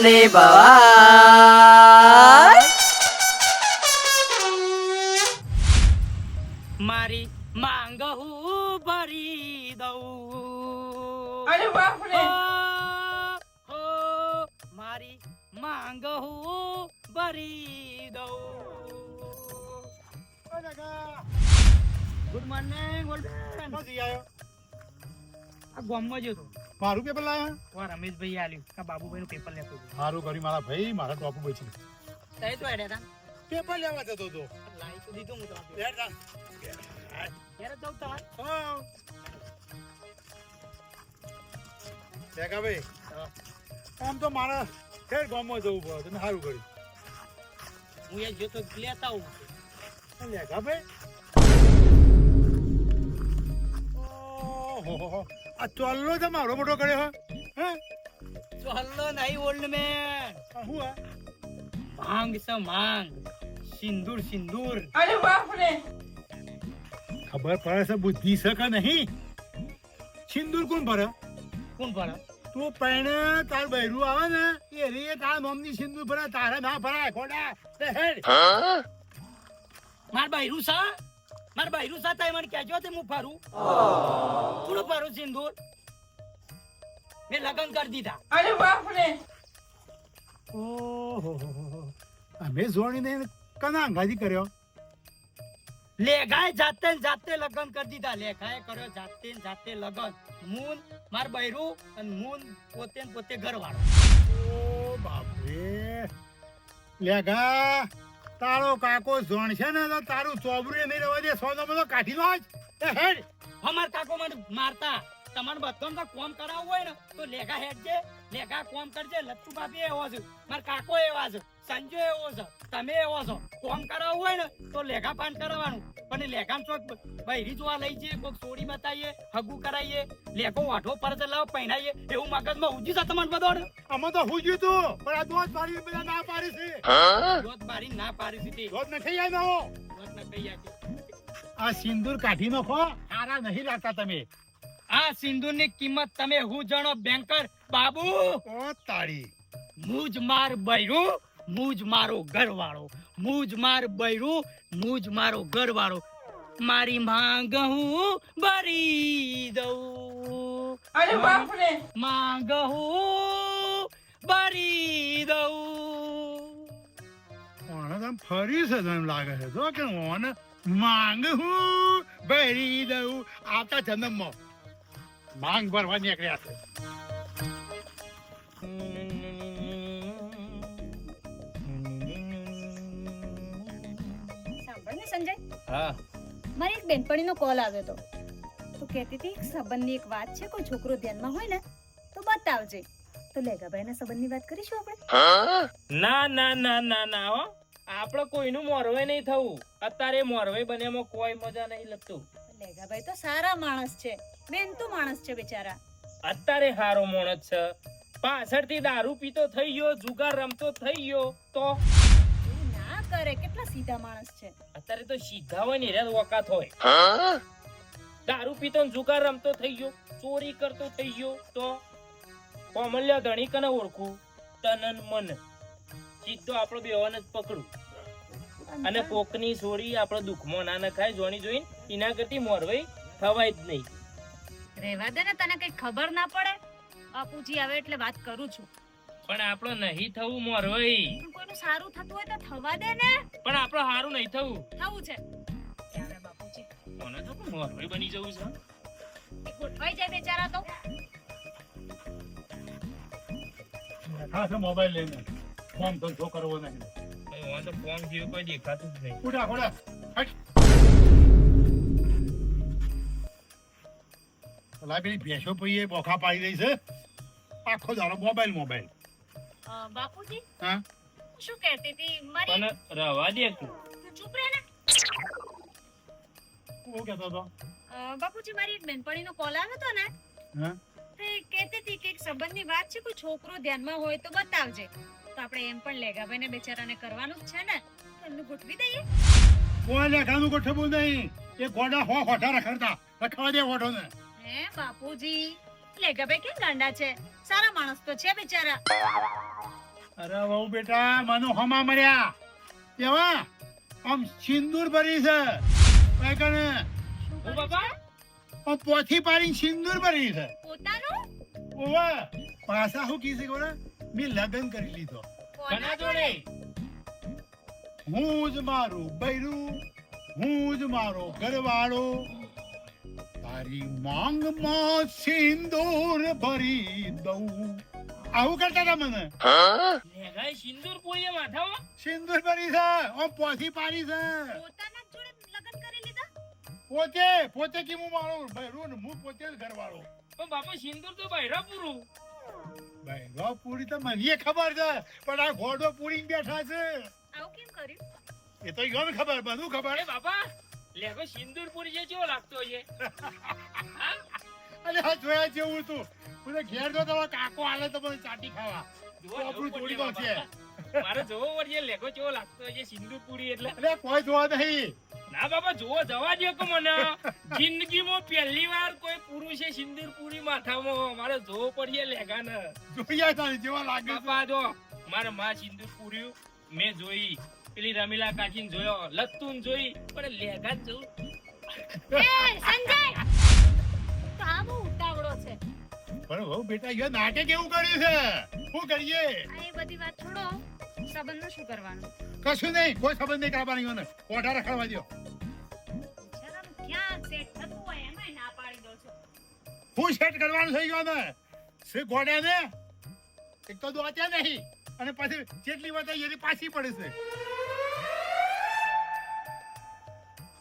ને ભવાય. મારી માંગ હું ભરી દઉં. અરે બાપ રે. હો, મારી માંગ હું ભરી દઉં. Good morning golden. ક્યાંથી આયો? આ ગામમાં જ હતો. મારું પેપર લાયા? વા રમેશભાઈ આલ્યું આ બાબુભાઈનું પેપર લેતો હતો. મારું કરી મારા ભાઈ મારા ટોપ બચી તઈ તો હેડ્યા પેપર લેવા જતો તો હતા લાઈ તો દીધું હું તમારે યાર જા. ક્યારે જવું તમારે હા દેખા ભાઈ આમ તો મારા ફેર ગામમાં જવું પડે તમે સારું કર્યું. હું એ જોતો લેતા આવું. દેખા ભાઈ ઓહો આ ચોલ્લો તો મારો મોટો કર્યો હે ચાલો નહીં ઓલ્ડ મેન. હું આ માંગ છે માંગ. સિંદૂર સિંદૂર. અરે બાપ રે. ખબર પડે છે બુદ્ધિ છે કે નહીં? સિંદૂર કોણ ભરે? કોણ ભરે? તું પૈણે તાર બૈરું આવે ને એ રે તાર મમ્મી સિંદૂર ભરે તારે ના ભરાય ખોડા તે હેડ. માર બૈરું સા માર બૈરું સા તઈ મને કહેજો તે હું ફરું. કોણ ફરું સિંદૂર? મેં લગન કરી દીધા. અરે બાપ રે. ઓહો અમે જોડીને કના અંગાજી કર્યો? લેઘાએ જાતે ને જાતે લગન કરી દીધા. લેઘાએ કર્યો જાતે ને જાતે લગન. મૂન માર બૈરું અને મૂન પોતે ને પોતે ઘરવાળો. ઓ બાપરે લેગા તારો કાકો જોણ છે ને તો તારું ચોબરું નહીં રહેવા દે સોનો બધો કાઢી નો જ એ હેડ. અમાર કાકો મને મારતા. તમારે બધાને તો કોમ કરાવવું હોય ને તો લેઘા હેડજે લેઘા કોમ કરજે. લત્તુ બાપી એવો છે, માર કાકો એવા છે, સંજય એવો છે, તમે એવો છો. કોમ કરાવવું હોય ને તો લેઘા પાન કરાવવાનું. પણ લેઘા ચોક બૈરી જોવા લઈ જઈએ, કોઈક સોડી બતાવીએ, હગું કરાવીએ, લેઘો વાઢો પર લાવ પહેરાઈએ એવું મગજમાં ઉજી છે તમારે બધો. અમે તો હું ગયું તું પણ આ દોત પાડી બધા ના પાડી છે. રોજ મારી ના પાડી દીધી. દોત નથી આવી નવો. રોજ ના કહી આપી. આ સિંદૂર કાઢી નાખો સારા નહીં લાગતા તમે. આ સિંદૂરની કિંમત તમે હું જાણો બેંકર બાબુ? ઓ તાળી મુજ માર બૈરું મુજ મારો ઘરવાળો. મુજ માર બૈરું મુજ મારો ઘરવાળો. મારી માંગ હું ભરી દઉં. અરે બાપ રે. માંગ હું ભરી દઉં. ઓને તમ ફરી છે એમ લાગે છે જો કે ઓને માંગ હું ભરી દઉં. આવતા જન્મમાં માંગ ભરવા નીકળ્યા છે. સાંભળ ને સંજય, હા મારી એક બેનપણીનો કોલ આવ્યો હતો. તો કહેતી હતી સંબંધની એક વાત છે, કોઈ છોકરો ધ્યાનમાં હોય ને તો બતાવજે. તો લેગાભાઈના સંબંધની વાત કરીશું આપણે. ના ના ના ના ના હો, આપણે કોઈનું મોરવે નહીં થવું. અત્યારે મોરવે બનેમાં કોઈ મજા નહીં લગતું. લેગાભાઈ તો સારા માણસ છે, બેન તો માણસ છે બિચારા. અત્યારે હારો માણસ છે, પાછળથી દારૂ પીતો થઈ ગયો, જુગાર રમતો થઈ ગયો તો એવું ના કરે, કેટલા સીધા માણસ છે. અત્યારે તો સીધા હોય ને એરા વકાત હોય. દારૂ પીતો ને જુગાર રમતો થઈ ગયો, ચોરી કરતો થઈ ગયો તો કોમલ્ય ધણી કને ઓળખું? તનન મન સીધો આપણો બેવાને જ પકડું. અને પોકની સોરી આપણો દુઃખમાં ના નખાય જોણી જોઈને. એના કરતી મોરવાઈ થવાય જ નહીં. રહેવા દે ને, તને કઈ ખબર ના પડે. બાપુજી આવે એટલે વાત કરું છું. પણ આપણો નહીં થવું મોરવાઈ. પણ કોઈનું સારું થતું હોય તો થવા દે ને. પણ આપણો હારું નહીં થવું. થવું છે ત્યારે બાપુજી મને તો મોરવાઈ બની જવું છે. એ ગોઠવાઈ જાય બેચારા તો. ખાસ મોબાઈલ લઈને ફોન ધંધો કરવો નહીં. મને તો ફોન જેવું કોઈ દેખાતું જ નહીં. ઉઠા ખોડા હટ. લાય પેલી ભેંસો પઈએ બોખા પાડી રહી છે. આખો દાડો મોબાઈલ મોબાઈલ. બાપુજી હા શું કહેતી હતી મારી? પણ રવા દે તું. તું ચૂપ રહે ને. શું કહેતો હતો? બાપુજી મારી એક બેનપણીનો કોલ આવ્યો હતો ને, હા તે કહેતી હતી કે એક સંબંધની વાત છે, કોઈ છોકરો ધ્યાનમાં હોય તો બતાવજે. તો આપણે એમ પણ લેગાભાઈને બેચારાને કરવાનું જ છે ને, તો એમનું ગોઠવી દઈએ. કોઈ લેખાનું ગોઠવવું નહીં. એ ગોડા હો હોઠા રખડતા રખવા દે હોઠો ને. હે બાપુજી, લેગાભાઈ કેમ ગાંડા છે? સારા માણસ તો છે બિચારા. અરે વહુ બેટા મનો હમા મર્યા કેવા આમ સિંદૂર ભરી છે કઈ કને ઓ બાપા આમ પોથી પાડીને સિંદૂર ભરી છે પોતાનું ઓવા પાછા હું કીધું કોને મેં લગ્ન કરી લીધો કના જોડે હું જ મારું બૈરું હું જ મારો ઘરવાળો તારી માંગમાં સિંદૂર ભરી દઉં આવું કરતા હતા મને લેગાય સિંદૂર પોઈએ માથામાં સિંદૂર ભરી છે આમ પોથી પાડી છે પોતાના જોડે લગ્ન કરી લીધા પોતે કે હું મારો બૈરું ને હું પોતે જ ઘરવાળો પણ બાપા સિંદૂર તો બૈરા પૂરું બૈરો પૂરી તો મને ખબર છે પણ આ ઘોડો પૂરીને બેઠા છે આવું કેમ કર્યું એ તો ગમે ખબર બધું ખબર અરે બાપા લેગો સિંદૂર પૂરી જે કેવો લાગતો છે અરે આ જોયા જેવું તું મને ઘેર જો તમારો કાકો આલે તો મને ચાટી ખાવા જોવો આપણું જોવું જોડી પડશે છે બાપા. મારે જોવો પડશે લેગો કેવો લાગતો છે સિંદૂર પૂરી એટલે અરે કોઈ જોવા નહીં ના બાપા જોવો જવા દો કે મને જિંદગીમાં પહેલી વાર કોઈ પુરુષે સિંદૂર પૂરી માથામાં મારે જોવો પડશે લેગાને જોયા તારી જેવા લાગે છે બાપા જો મારા માં સિંદૂર પૂર્યું મેં જોઈ પેલી રમીલા કાકીને જોયો લત્તુન જોઈ પણ લેગા જ જોઉં એ સંજય તો આ બહુ ઉતાવળો છે પણ બહુ બેટા યો નાટક કેવું કર્યું છે શું કરીએ આ એ બધી વાત છોડો સંબંધનું શું કરવાનું કશું નહીં કોઈ સંબંધ નહીં કરવાની મને કોઠા રખડવા દો બિચારાનું ક્યાં સેટ થતું હોય એમાંય ના પાડી દો છો હું સેટ કરવાનું થઈ ગયો ને સે ગોડા ને એક તો દોત્યા નહીં અને પછી જેટલી વાત આવી એની પાછી પડે છે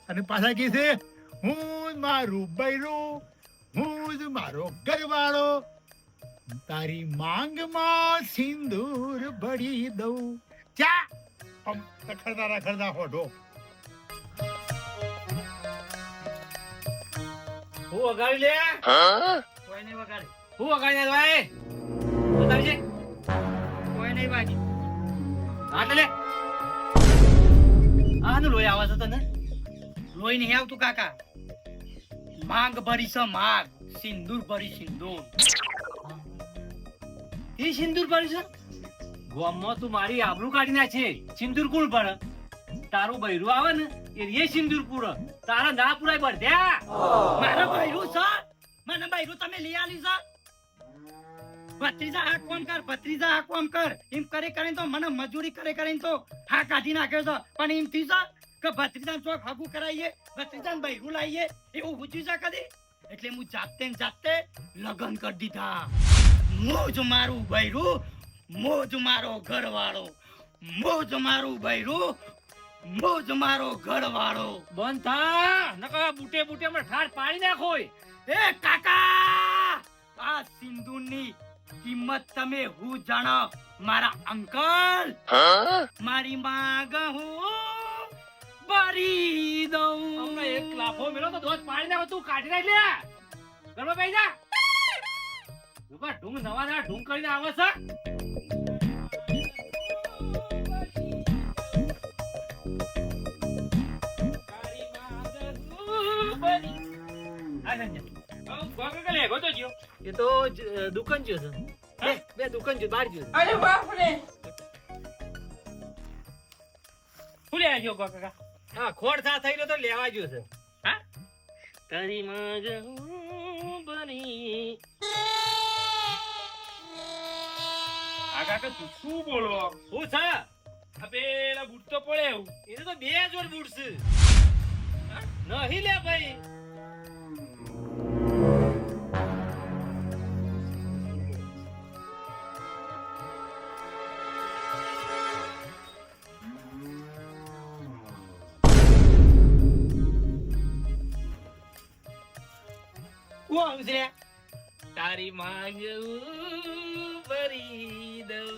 અને પાછા કી છે હું જ મારું બૈરું હું જ મારો ઘરવાળો તારી માંગમાં સિંદૂર ભરી દઉં ચા આમ રખડતા રખડતા હોઠો હું વગાડી લે કોઈ નહીં વગાડી હું વગાડી ભાઈ બતાવજે કોઈ નહીં બાકી હા લે આનું લોહી આવે છે તને લોહી નહીં આવતું કાકા માંગ ભરી છે માંગ સિંદૂર ભરી સિંદૂર એ સિંદૂર ભરી છે ગામમાં તું મારી આબરૂ કાઢી નાખે સિંદૂર કોણ પડે તારું બૈરું આવે ને એ સિંદૂર પૂરો તારા ના પુરાય બળધ્યા મારા બૈરું છે મને બૈરું તમે લઈ આલી છે ભત્રીજા આ કોમ કર ભત્રીજા આ કોમ કર એમ કરે કરીને તો મને મજૂરી કરે કરીને તો હા કાઢી નાખ્યો છે પણ એમ થી છે કે ભત્રીજા ચોક હગું કરાવીએ ભત્રીજા બૈરું લાવીએ એવું પૂછ્યું છે કદી એટલે હું જાતે ને જાતે લગ્ન કરી દીધા મોજ મારું બૈરું મોજ મારો ઘરવાળો મોજ મારું બૈરું મોજ મારો ઘરવાળો બંધ થા નકા બુટે બુટે માં ઠાર પાડી નાખો એ કાકા આ સિંદૂરની કિંમત તમે હું જાણો મારા અંકલ મારી માંગ હું ભરી દઉં હમણાં એક લાફો મેલો તો દોત પાડી નાખો તું કાઢી નાખ લે ઘરમાં બેસી જા લુકા ઢૂંગ નવા નવા ઢૂંગ કરીને આવે છે એ તો દુકાન જો છે બે દુકાન જો બહાર જો અરે બાપ રે ફૂલે આવ્યો કાકા હા ખોડ થા થઈ રહ્યો તો લેવા જો છે હા તારી માંગ બની આ કાકા તું શું બોલો હું છે આ પેલા બૂટ તો પડે એવું એને તો બે જોડ બૂટ છે નહીં લે ભાઈ હું આવું છે તારી માંગ ભરી દઉં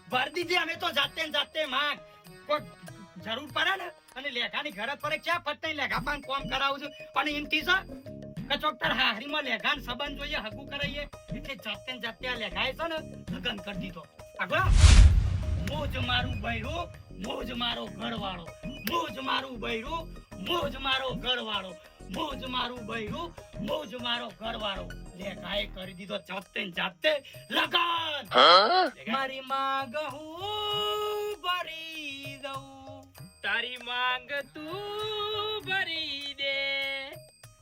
ભર દીધી અમે તો જાતે ને જાતે માંગ કોઈ જરૂર પડે ને અને લેઘાની ઘર પર ક્યાં ફટઈ લેઘા પણ કોમ કરાવું છું પણ એમ થી છે કે ચોકતર હાહરીમાં લેઘાન સંબંધ જોઈએ હગું કરાઈએ એટલે જાતે ને જાતે આ લેઘાએ છે ને લગન કરી દીધો આગળ મોજ મારું બૈરું મોજ મારો ઘરવાળો મોજ મારું બૈરું મોજ મારો ઘરવાળો મોજ મારું બૈરું, મોજ મારો ઘરવાળો. લેખાએ કરી દીધો જાતે ને જાતે લગન. મારી માંગ હું ભરી દઉં. તારી માંગ તું ભરી દે.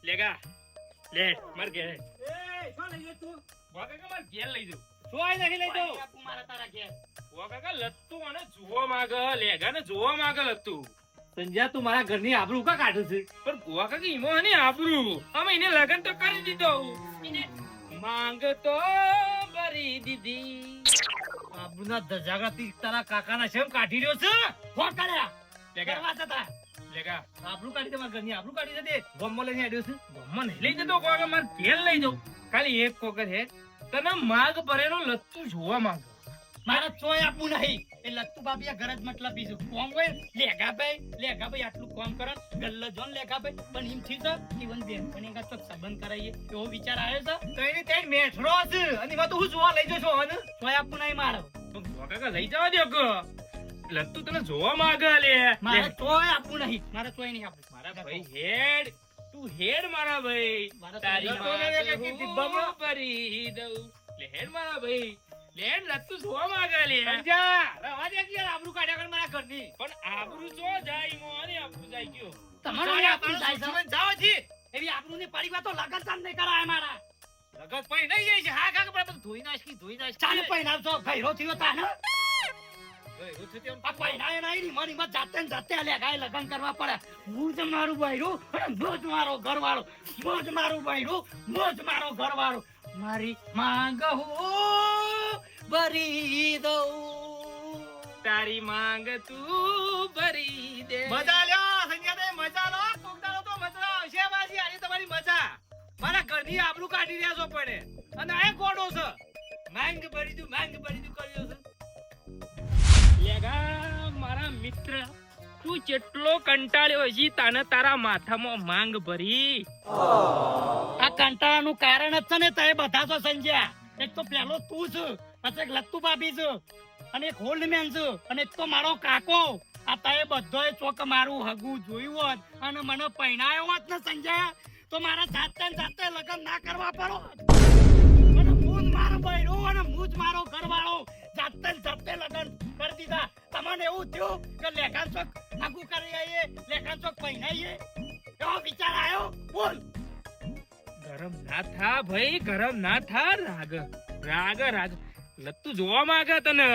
લેગા લે માર ઘેર એ શું લઈ લે તું? કાકા માર ઘેર લઈ જાઉં. જોઈ નહીં લઈ દઉં. આપું મારા તારા ઘેર. કાકા લત્તુ મને જોવા માંગે, લેગા ને જોવા માંગે લત્તુ. સંજ્યા તું મારા ઘરની આબરૂ કા કાઢે છે? પણ ગોવા કાકા ઈમો હે ને આબરૂ. અમે એને લગન તો કરી દીધો. એને માંગ તો ભરી દીધી. આબરૂના ધજાગરાથી તારા કાકાના શેમ કાઢી રહ્યો છે? ફોન કર્યા. લેગા કરવા જતા. લેગા આબરૂ કાઢી દે, મારા ઘરની આબરૂ કાઢી દે. ગોમમાં લઈને આડ્યો છે. ગમમાં નહીં લઈ જતો કાકા, માર ઘેર લઈ જાઉં. ખાલી એક વખત હે તને માગ ભરેલો લત્તુ જોવા માંગે. મારા ચોય આપવું નહીં. એ લત્તુ બાબિયા ઘર જ મતલબ બીજું કોમ હોય ને, લેગાભાઈ આટલું કોમ કરે ગલ્લો જોન લેગાભાઈ પણ એમ થી ઈવન બેન પણ એકા તો સંબંધ કરાઈએ એવો વિચાર આવ્યો છે. તો એની તેડ મેઠરો છે અને એમાં તો હું જોવા લઈ જશો અને ચોય આપવું નહીં મારો. તો ગોવા કાકા લઈ જવા દો કે લત્તુ તને જોવા માંગે. લે મારે ચોય આપવું નહીં. મારે ચોય નહીં આપવું. મારા ભાઈ હેડ, તું હેડ મારા ભાઈ. મારા તારી તો માંગ લગન હું દિબ્બામાં. ભરી દઉં. લે હેડ મારા ભાઈ, લે હેડ લત્તુ જોવા માંગે. લે સમજા રવા દે કે આબરૂ કાઢ્યા કર મારા ઘરની. પણ આબરૂ જો જાય મો અને આબરૂ જાય ગયો. તમારે આબરૂ જાય છે. જાઓ જી એવી આબરૂની પરિવાર તો લગન ચાલ નહીં કરાય મારા. લગત પઈ નહીં જાય છે. હા કાકા બરાબર ધોઈ નાખ. ચાલ પહેરાવજો ભૈરો થયો તા ને. એવું છે તેમ. આ પહેરાય નહીં મારી માં જાતે ને જાતે લેગાય લગન કરવા પડે. હું જ મારું બૈરું અને મોજ મારો ઘરવાળો. મોજ મારું બૈરું, મોજ મારો ઘરવાળો. મારી માંગ હું ભરી દઉં. તારી માંગ તું ભરી દે. મજા લ્યો સંજયભાઈ, મજા લો. કોકદારો તો મજા આવશે બાજી. આજે તમારી મજા. મારા ઘરની આબરૂ કાઢી રહ્યા છો પડે અને આ ગોડો છે. માંગ ભરી દઉં કર્યો છે. લેગા મારા મિત્ર, તું કેટલો કંટાળ્યો હજી તાને તારા માથામાં માંગ ભરી. આ કંટાળાનું કારણ જ છે ને તે બધા તો સમજ્યા. એક તો પેલો તું છે, પછી એક લત્તુ ભાભી છે અને એક હોલ્ડમેન છે અને એક તો મારો કાકો. આ તે બધોય ચોક મારું હગું જોયું હોત અને મને પહેણાયો હોત ને સંજ્યા તો મારા જાતે ને જાતે લગ્ન ના કરવા પડો. અને હું જ મારો બૈરો અને હું જ મારો ઘરવાળો જાતે ને જાતે લગ્ન કરી દીધા. તમને એવું થયું કે લેખાન ચોક હગું કરી આવીએ, લેખાન ચોક પહેણાઈએ એવો વિચાર આવ્યો? બોલ. ગરમ ના થા ભાઈ, ગરમ ના થા. રાગ લત્તુ જોવા માંગે તને.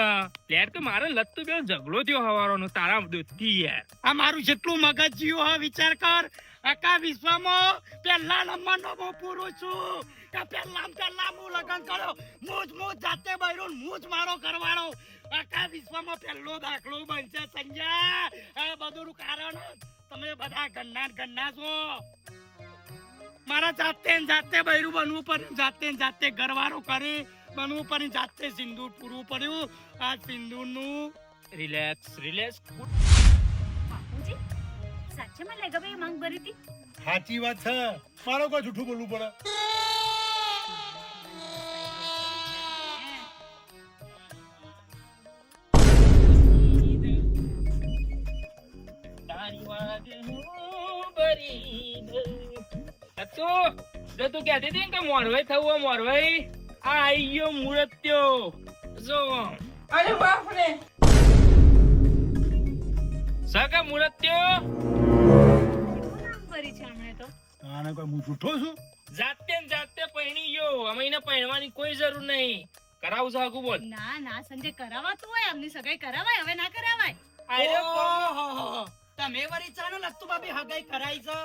લેટ કે મારે લત્તુ બે ઝઘડો થયો હવારોનો તારા દૂધથી યાર. આ મારું જેટલું મગજ જીવો હા વિચાર કર. આખા વિશ્વમાં પહેલા નંબરનો હું પુરુષ છું કે પહેલા હું લગ્ન કર્યો. હું જાતે બૈરો, હું જ મારો ઘરવાળો. આખા વિશ્વમાં પહેલો દાખલો બનશે સંજય. આ બધું કારણ તમે બધા ગન્ના છો. મારા જાતે ને જાતે બૈરું બનવું પડ્યું, જાતે ને જાતે ઘરવાળો કરી બનવું પડ્યું, જાતે સિંદૂર પૂરવું પડ્યું. આ સિંદૂરનું રિલેક્સ. બાપુજી સાચેમાં લેગાભાઈ માંગ ભરી હતી? સાચી વાત છે. મારો કોઈ જૂઠું બોલવું પડે? તારી માંગ હું ભરી દઉં. લત્તુ, જો તું કહેતી હતી ને કે મોરવાઈ થવું મોરવાઈ, આ આઈ ગયો મૂર્ત્યો. જો અરે બાપરે. સગા મૂર્ત્યો માંગ ભરી છે હમણે તો. આને કોઈ હું જૂઠો છું? જાતે ને જાતે પહેણી ગયો. અમે એને પહેરવાની કોઈ જરૂર નહીં. કરાવું છે આગુ બોલ. ના સંજય કરાવાતું હોય એમની સગાઈ કરાવાય, હવે ના કરાવાય. ઓહોહો. તમે વળી ચાલો લત્તુ બાબી હગાઈ કરાઈ છે.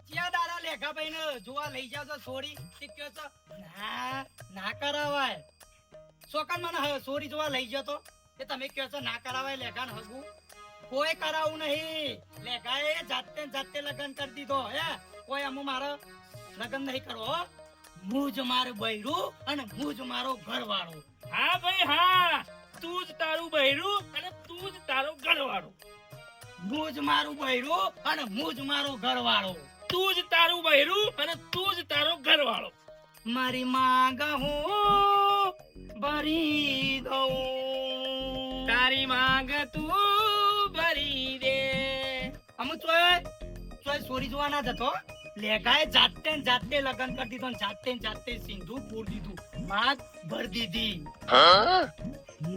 ક્યાં દાડા લેખાભાઈ ને જોવા લઈ જાવ છો છોડી તે કહો છો ના કરાવાય. સોકન મને છોરી જોવા લઈ જતો એ તમે કહો છો ના કરાવાય લેખાન હગું. કોઈ કરાવું નહીં. લેખાએ જાતે ને જાતે લગ્ન કરી દીધો. હે કોઈ અમુ મારો લગ્ન નહીં કરવો. હું જ મારું બૈરું અને હું જ મારો ઘરવાળો. હા ભાઈ હા, તું જ તારું બૈરું અને તું જ તારો ઘરવાળો. હું જ મારું બૈરું અને હું જ મારો ઘરવાળો. તું જ તારું બૈરું અને તું જ તારો ઘરવાળો. મારી માંગ હું ભરી દઉં. તારી માંગ તું ભરી દે. અમુ ચોય ચોય સોરી જોવા ના જતો. લેગાએ જાતે ને જાતે લગન કરી દીધો ને જાતે ને જાતે સિંધુ પૂર દીધું માત ભર દીધી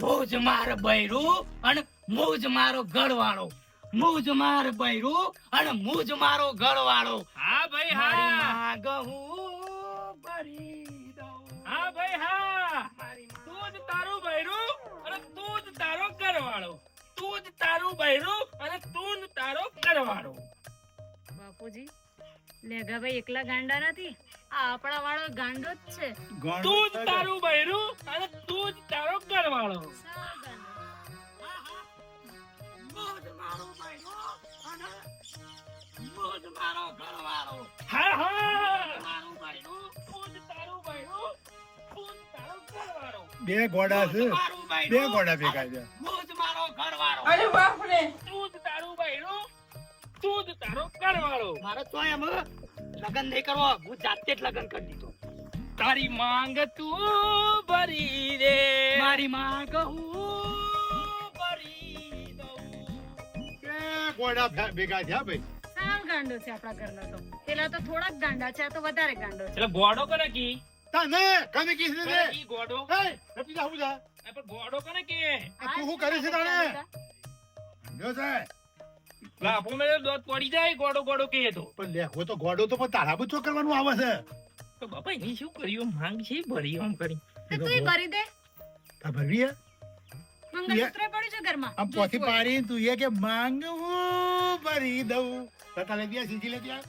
મોજ માર બૈરું અને મોજ મારો ઘરવાળો મોજ માર બૈરું અને મોજ મારો ઘરવાળો હા ભાઈ મારી હા માં ગહું ભરી દઉં હા ભાઈ હા મારી માં તું જ તારું બૈરું અને તું જ તારો ઘરવાળો તું જ તારું બૈરું અને તું જ તારો ઘરવાળો બાપુજી લેગાભાઈ એકલા ગાંડા નથી આ આપણા વાળો ગાંડો જ છે તું જ તારું બૈરું અને તું જ તારો ઘરવાળો સાવ ગાંડો. મોજ મારો બૈરું અને મોજ મારો ઘરવાળો હા હા મારું બૈરું તું જ તારું બૈરું તું જ તારો ઘરવાળો બે ઘોડા છે મારું બે બૈરું ઘોડા ભેગા છે મોજ મારો ઘરવાળો અરે બાપ રે તું જ તારું બૈરું તું જ તારો ઘરવાળો મારે તો એમ લગન નહીં કરવા હું જાતે જ લગન કરી દીધો તારી માંગ તું ભરી દે મારી માં કહું ભરી દઉં બે ઘોડા ભેગા થયા ભાઈ સાવ ગાંડો છે આપણા ઘરનો તો પેલા તો થોડાક ગાંડા છે આ તો વધારે ગાંડો છે એટલે ગોડો કને કી તને કને કીસ કને રે કી ગોડો એ રપી જા હું જા એ પણ ગોડો કને કે આ તું શું કરે છે તાણે જો છે લાફો મેલે દોત પડી જાય ગોડો ગોડો કે તો પણ લેખો તો ઘોડો તો પણ તારા બચો કરવાનું આવે છે તો બાપા એની શું કર્યું માંગ છે ભરી આમ કરી તો તુંય ભરી દે આ ભરવી હે? મંગળસૂત્ર પડ્યું છે ઘરમાં આમ પોથી પાડી તું એ કે માંગવું ભરી દઉં તો તારે બે સીધી લે ત્યાં